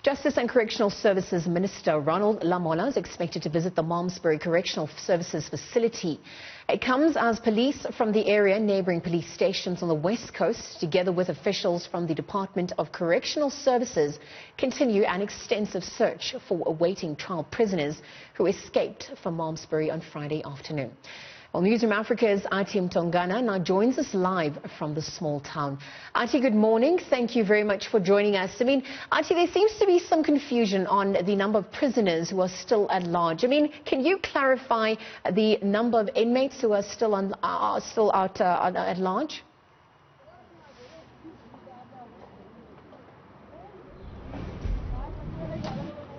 Justice and Correctional Services Minister Ronald Lamola is expected to visit the Malmesbury Correctional Services Facility. It comes as police from the area, neighbouring police stations on the west coast, together with officials from the Department of Correctional Services, continue an extensive search for awaiting trial prisoners who escaped from Malmesbury on Friday afternoon. Well, Newzroom Afrika's Ati Mtongana now joins us live from the small town. Ati, good morning. Thank you very much for joining us. Ati, there seems to be some confusion on the number of prisoners who are still at large. Can you clarify the number of inmates who are still out at large?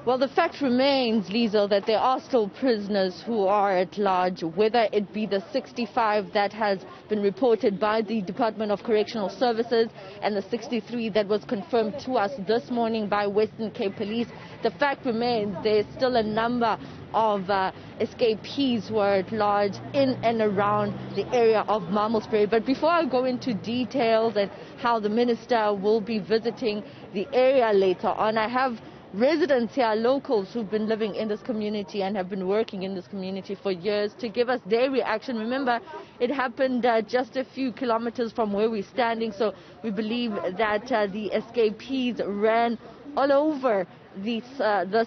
Well, the fact remains, Liesel, that there are still prisoners who are at large, whether it be the 65 that has been reported by the Department of Correctional Services and the 63 that was confirmed to us this morning by Western Cape Police. The fact remains there's still a number of escapees who are at large in and around the area of Malmesbury. But before I go into details and how the minister will be visiting the area later on, I have residents here, locals who've been living in this community and have been working in this community for years, to give us their reaction. Remember, it happened just a few kilometers from where we're standing, so we believe that the escapees ran all over this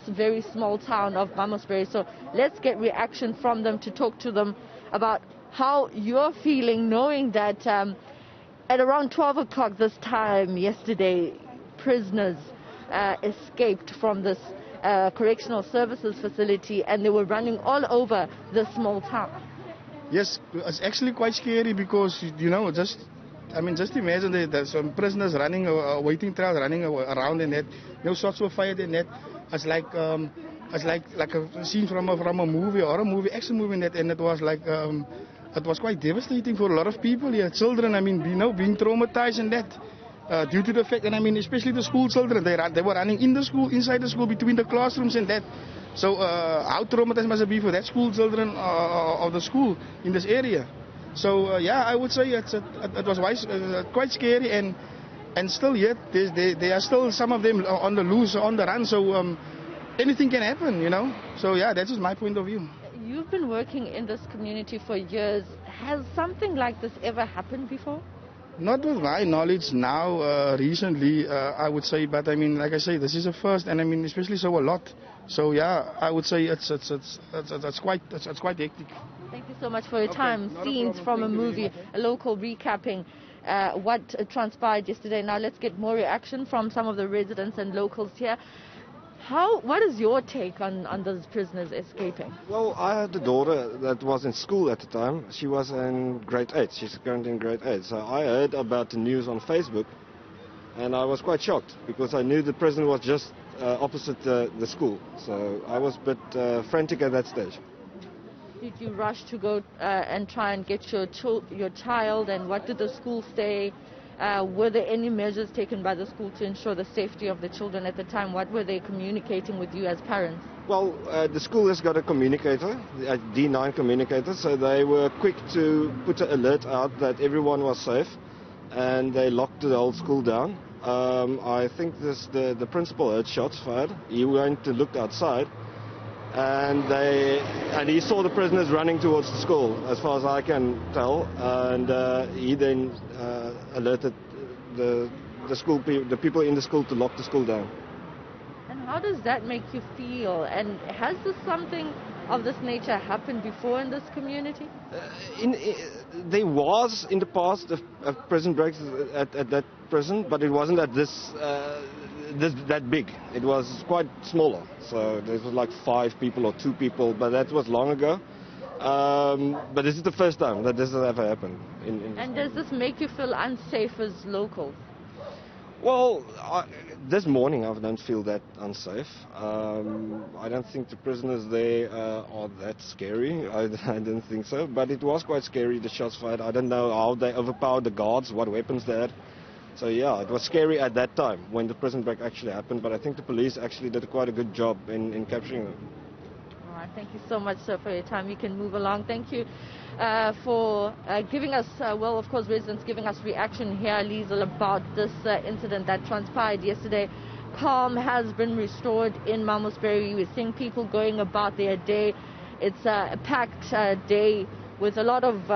very small town of Malmesbury. So let's get reaction from them to talk to them about how you're feeling, knowing that at around 12 o'clock this time yesterday, prisoners escaped from this correctional services facility, and they were running all over the small town. Yes, it's actually quite scary because, just imagine that there's some prisoners running, waiting trials, running around in that. No shots were fired in that. It's like a scene from a movie or a movie, action movie in that, and it was quite devastating for a lot of people here. Children, being traumatized in that. Due to the fact, and especially the school children, they were running in the school, inside the school, between the classrooms and that. So how traumatized must it be for that school children of the school in this area? So I would say it was quite scary, and still yet there are still some of them on the loose, on the run. So anything can happen, So that is my point of view. You've been working in this community for years. Has something like this ever happened before? Not with my knowledge now, recently, I would say, but like I say, this is a first, and especially so a lot. So I would say it's quite hectic. Thank you so much for your time. Scenes from a movie, a local recapping what transpired yesterday. Now let's get more reaction from some of the residents and locals here. What is your take on those prisoners escaping? Well, I had a daughter that was in school at the time. She was in grade 8. She's currently in grade 8. So I heard about the news on Facebook, and I was quite shocked because I knew the prison was just opposite the school. So I was a bit frantic at that stage. Did you rush to go and try and get your child, and what did the school say? Were there any measures taken by the school to ensure the safety of the children at the time? What were they communicating with you as parents? Well, the school has got a communicator, a D9 communicator, so they were quick to put an alert out that everyone was safe, and they locked the whole school down. I think the principal heard shots fired. He went to look outside, and he saw the prisoners running towards the school, as far as I can tell, and he then alerted the people in the school to lock the school down. And how does that make you feel? And has something of this nature happened before in this community? There was in the past a prison break at that prison, but it wasn't at that big. It was quite smaller, so there was like 5 people or 2 people, but that was long ago. But this is the first time that this has ever happened. And does this make you feel unsafe as locals? Well, this morning I don't feel that unsafe. I don't think the prisoners there are that scary. I don't think so, but it was quite scary, the shots fired. I don't know how they overpowered the guards, what weapons they had. So it was scary at that time when the prison break actually happened, but I think the police actually did quite a good job in capturing them. All right, thank you so much, sir, for your time. You can move along. Thank you for giving us, of course, residents giving us reaction here, Liesel, about this incident that transpired yesterday calm has been restored in Malmesbury. We're seeing people going about their day. It's a packed day with a lot of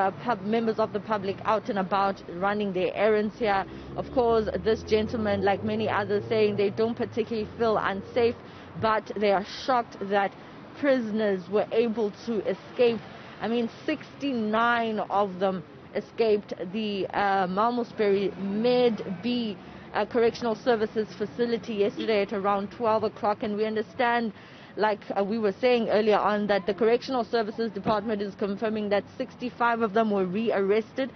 members of the public out and about running their errands here. Of course, this gentleman, like many others, saying they don't particularly feel unsafe, but they are shocked that prisoners were able to escape. I mean, 69 of them escaped the Malmesbury Med B Correctional Services Facility yesterday at around 12 o'clock, and we understand, like we were saying earlier on, that the Correctional Services Department is confirming that 65 of them were rearrested,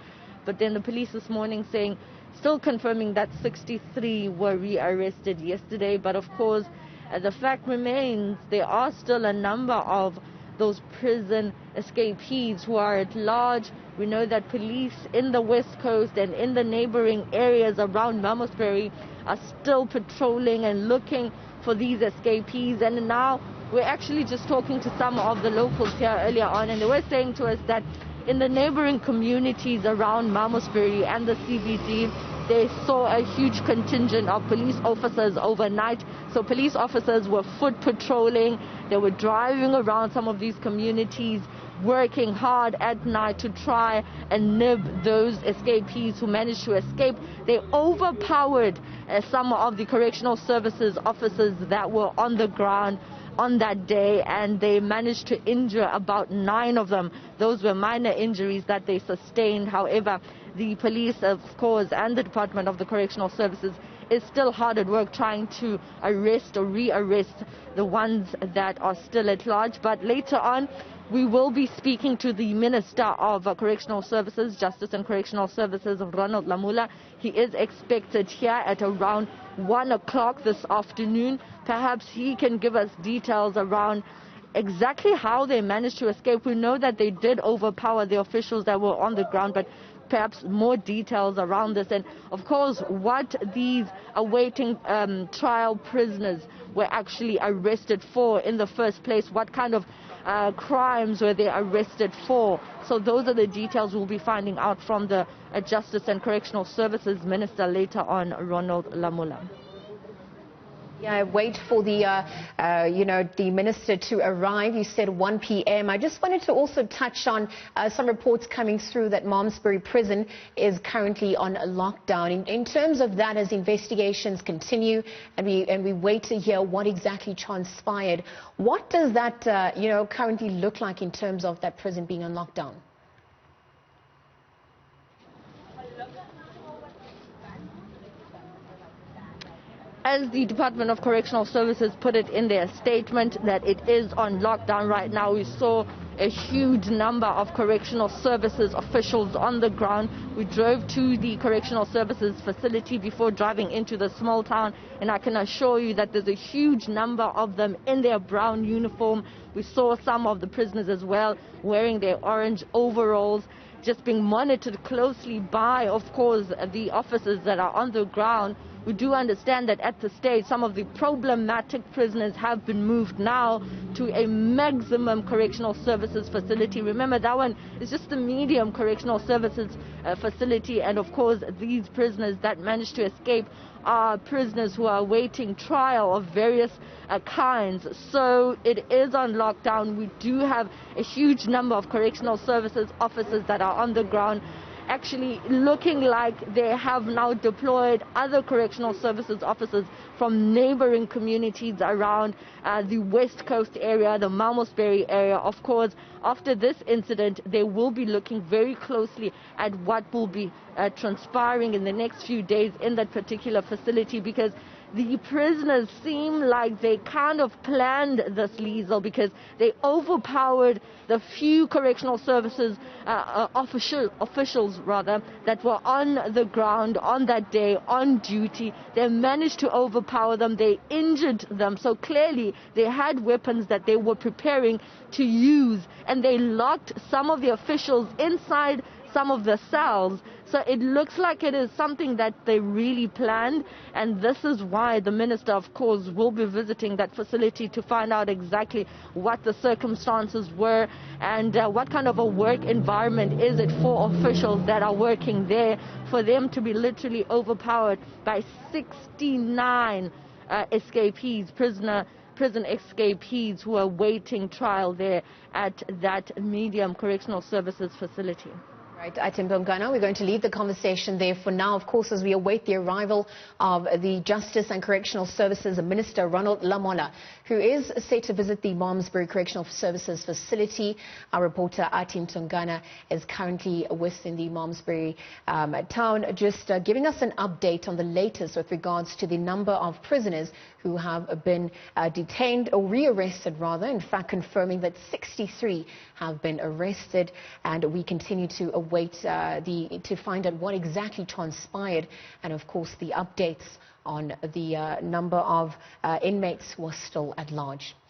but then the police this morning saying, still confirming that 63 were rearrested yesterday. But of course, the fact remains there are still a number of those prison escapees who are at large. We know that police in the West Coast and in the neighboring areas around Malmesbury are still patrolling and looking for these escapees. And now we're actually just talking to some of the locals here earlier on, and they were saying to us that in the neighboring communities around Malmesbury and the CBD, they saw a huge contingent of police officers overnight. So police officers were foot patrolling. They were driving around some of these communities, working hard at night to try and nib those escapees who managed to escape. They overpowered some of the correctional services officers that were on the ground on that day, and they managed to injure about 9 of them. Those were minor injuries that they sustained. However, the police, of course, and the Department of the Correctional Services is still hard at work trying to arrest or re-arrest the ones that are still at large. But later on, we will be speaking to the Minister of Correctional Services, Justice and Correctional Services, Ronald Lamula. He is expected here at around 1 o'clock this afternoon. Perhaps he can give us details around exactly how they managed to escape. We know that they did overpower the officials that were on the ground, but perhaps more details around this, and of course what these awaiting trial prisoners were actually arrested for in the first place. What kind of crimes were they arrested for? So those are the details we'll be finding out from the Justice and Correctional Services Minister later on, Ronald Lamula. Yeah, wait for the, the minister to arrive. You said 1 p.m. I just wanted to also touch on some reports coming through that Malmesbury Prison is currently on lockdown. In terms of that, as investigations continue and we wait to hear what exactly transpired, what does that, currently look like in terms of that prison being on lockdown? As the Department of Correctional Services put it in their statement that it is on lockdown right now, we saw a huge number of correctional services officials on the ground. We drove to the correctional services facility before driving into the small town, and I can assure you that there's a huge number of them in their brown uniform. We saw some of the prisoners as well wearing their orange overalls, just being monitored closely by, of course, the officers that are on the ground. We do understand that at the stage, some of the problematic prisoners have been moved now to a maximum correctional services facility. Remember, that one is just the medium correctional services facility. And of course, these prisoners that managed to escape are prisoners who are awaiting trial of various kinds. So it is on lockdown. We do have a huge number of correctional services officers that are on the ground, actually looking like they have now deployed other correctional services officers from neighboring communities around the West Coast area, the Malmesbury area. Of course, after this incident, they will be looking very closely at what will be transpiring in the next few days in that particular facility, because the prisoners seem like they kind of planned this, Liesel, because they overpowered the few correctional services officials that were on the ground on that day on duty. They managed to overpower them. They injured them. So clearly they had weapons that they were preparing to use, and they locked some of the officials inside some of the cells. So it looks like it is something that they really planned, and this is why the minister, of course, will be visiting that facility to find out exactly what the circumstances were and what kind of a work environment is it for officials that are working there, for them to be literally overpowered by 69 escapees, prison escapees who are awaiting trial there at that Medium Correctional Services facility. Right, Atimbongana, we're going to leave the conversation there for now, of course, as we await the arrival of the Justice and Correctional Services Minister Ronald Lamola, who is set to visit the Malmesbury Correctional Services facility. Our reporter Atim Tongana is currently within the Malmesbury town, just giving us an update on the latest with regards to the number of prisoners who have been detained or rearrested rather, in fact confirming that 63 have been arrested, and we continue to await to find out what exactly transpired, and of course the updates on the number of inmates who are still at large.